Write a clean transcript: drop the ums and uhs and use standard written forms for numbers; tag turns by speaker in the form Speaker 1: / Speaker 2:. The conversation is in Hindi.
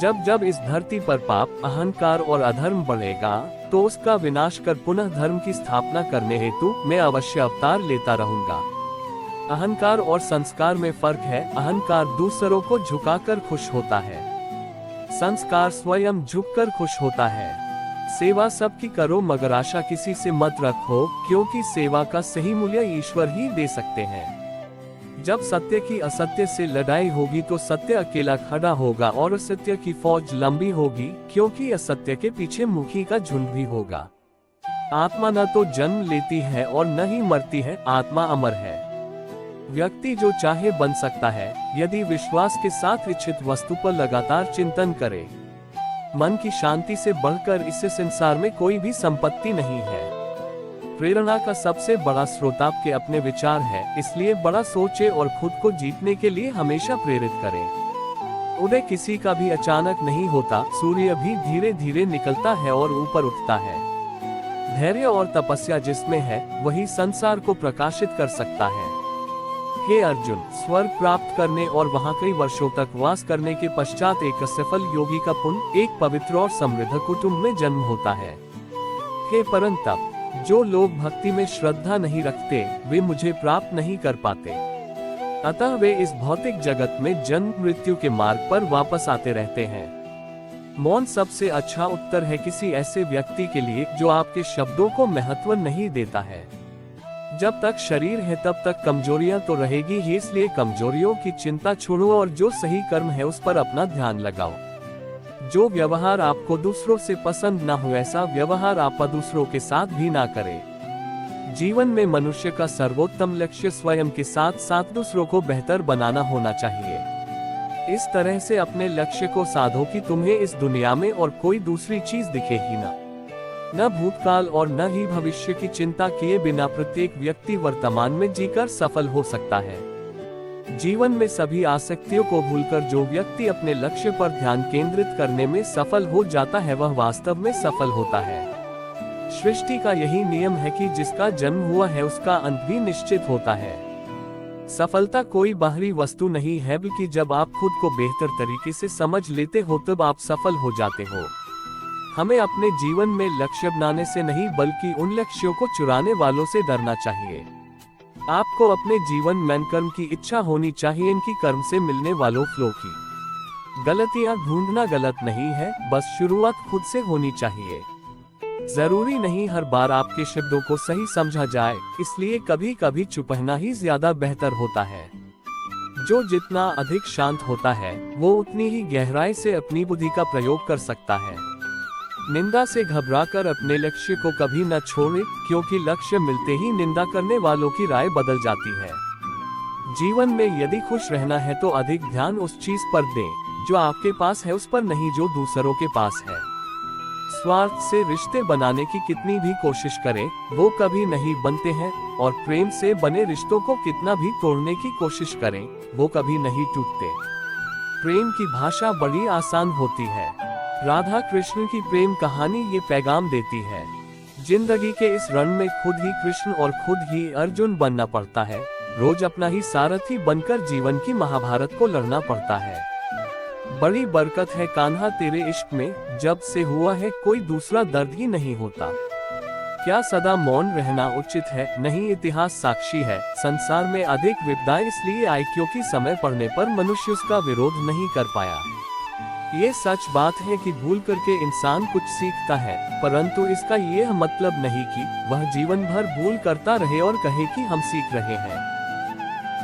Speaker 1: जब जब इस धरती पर पाप, अहंकार और अधर्म बढ़ेगा, तो उसका विनाश कर पुनः धर्म की स्थापना करने हेतु मैं अवश्य अवतार लेता रहूंगा। अहंकार और संस्कार में फर्क है। अहंकार दूसरों को झुकाकर खुश होता है, संस्कार स्वयं झुककर खुश होता है। सेवा सबकी करो मगर आशा किसी से मत रखो, क्योंकि सेवा का सही मूल्य ईश्वर ही दे सकते हैं। जब सत्य की असत्य से लड़ाई होगी तो सत्य अकेला खड़ा होगा और असत्य की फौज लंबी होगी, क्योंकि असत्य के पीछे मुखी का झुंड भी होगा। आत्मा न तो जन्म लेती है और न ही मरती है, आत्मा अमर है। व्यक्ति जो चाहे बन सकता है, यदि विश्वास के साथ इच्छित वस्तु पर लगातार चिंतन करे। मन की शांति से बढ़कर इस संसार में कोई भी संपत्ति नहीं है। प्रेरणा का सबसे बड़ा स्रोत आपके अपने विचार है, इसलिए बड़ा सोचे और खुद को जीतने के लिए हमेशा प्रेरित करें। उदय किसी का भी अचानक नहीं होता, सूर्य भी धीरे धीरे निकलता है और ऊपर उठता है। धैर्य और तपस्या जिसमें है, वही संसार को प्रकाशित कर सकता है। हे अर्जुन, स्वर्ग प्राप्त करने और वहां कई वर्षों तक वास करने के पश्चात एक सफल योगी का पुण्य एक पवित्र और समृद्ध कुटुंब में जन्म होता है। हे परंतप, जो लोग भक्ति में श्रद्धा नहीं रखते, वे मुझे प्राप्त नहीं कर पाते। अतः वे इस भौतिक जगत में जन्म मृत्यु के मार्ग पर वापस आते रहते हैं। मौन सबसे अच्छा उत्तर है किसी ऐसे व्यक्ति के लिए जो आपके शब्दों को महत्व नहीं देता है। जब तक शरीर है तब तक कमजोरियां तो रहेगी ही, इसलिए कमजोरियों की चिंता छोड़ो और जो सही कर्म है उस पर अपना ध्यान लगाओ। जो व्यवहार आपको दूसरों से पसंद ना हो, ऐसा व्यवहार आप दूसरों के साथ भी ना करें। जीवन में मनुष्य का सर्वोत्तम लक्ष्य स्वयं के साथ साथ दूसरों को बेहतर बनाना होना चाहिए। इस तरह से अपने लक्ष्य को साधो कि तुम्हें इस दुनिया में और कोई दूसरी चीज दिखे ही न भूतकाल और न ही भविष्य की चिंता किए बिना प्रत्येक व्यक्ति वर्तमान में जीकर सफल हो सकता है। जीवन में सभी आसक्तियों को भूलकर जो व्यक्ति अपने लक्ष्य पर ध्यान केंद्रित करने में सफल हो जाता है, वह वास्तव में सफल होता है। सृष्टि का यही नियम है कि जिसका जन्म हुआ है उसका अंत भी निश्चित होता है। सफलता कोई बाहरी वस्तु नहीं है, बल्कि जब आप खुद को बेहतर तरीके से समझ लेते हो तब आप सफल हो जाते हो। हमें अपने जीवन में लक्ष्य बनाने से नहीं, बल्कि उन लक्ष्यों को चुराने वालों से डरना चाहिए। आपको अपने जीवन में कर्म की इच्छा होनी चाहिए, इनकी कर्म से मिलने वालों फलों की। गलतियां ढूंढना गलत नहीं है, बस शुरुआत खुद से होनी चाहिए। जरूरी नहीं हर बार आपके शब्दों को सही समझा जाए, इसलिए कभी कभी चुप रहना ही ज्यादा बेहतर होता है। जो जितना अधिक शांत होता है, वो उतनी ही गहराई से अपनी बुद्धि का प्रयोग कर सकता है। निंदा से घबराकर अपने लक्ष्य को कभी न छोड़े, क्योंकि लक्ष्य मिलते ही निंदा करने वालों की राय बदल जाती है। जीवन में यदि खुश रहना है तो अधिक ध्यान उस चीज पर दें जो आपके पास है, उस पर नहीं जो दूसरों के पास है। स्वार्थ से रिश्ते बनाने की कितनी भी कोशिश करें, वो कभी नहीं बनते हैं, और प्रेम से बने रिश्तों को कितना भी तोड़ने की कोशिश करें, वो कभी नहीं टूटते। प्रेम की भाषा बड़ी आसान होती है। राधा कृष्ण की प्रेम कहानी ये पैगाम देती है। जिंदगी के इस रण में खुद ही कृष्ण और खुद ही अर्जुन बनना पड़ता है। रोज अपना ही सारथी बनकर जीवन की महाभारत को लड़ना पड़ता है। बड़ी बरकत है कान्हा तेरे इश्क में, जब से हुआ है कोई दूसरा दर्द ही नहीं होता। क्या सदा मौन रहना उचित है? नहीं, इतिहास साक्षी है। संसार में अधिक विपदाएं इसलिए आई क्योंकि समय पड़ने पर मनुष्य उसका विरोध नहीं कर पाया। ये सच बात है कि भूल करके इंसान कुछ सीखता है, परंतु इसका यह मतलब नहीं कि वह जीवन भर भूल करता रहे और कहे कि हम सीख रहे हैं।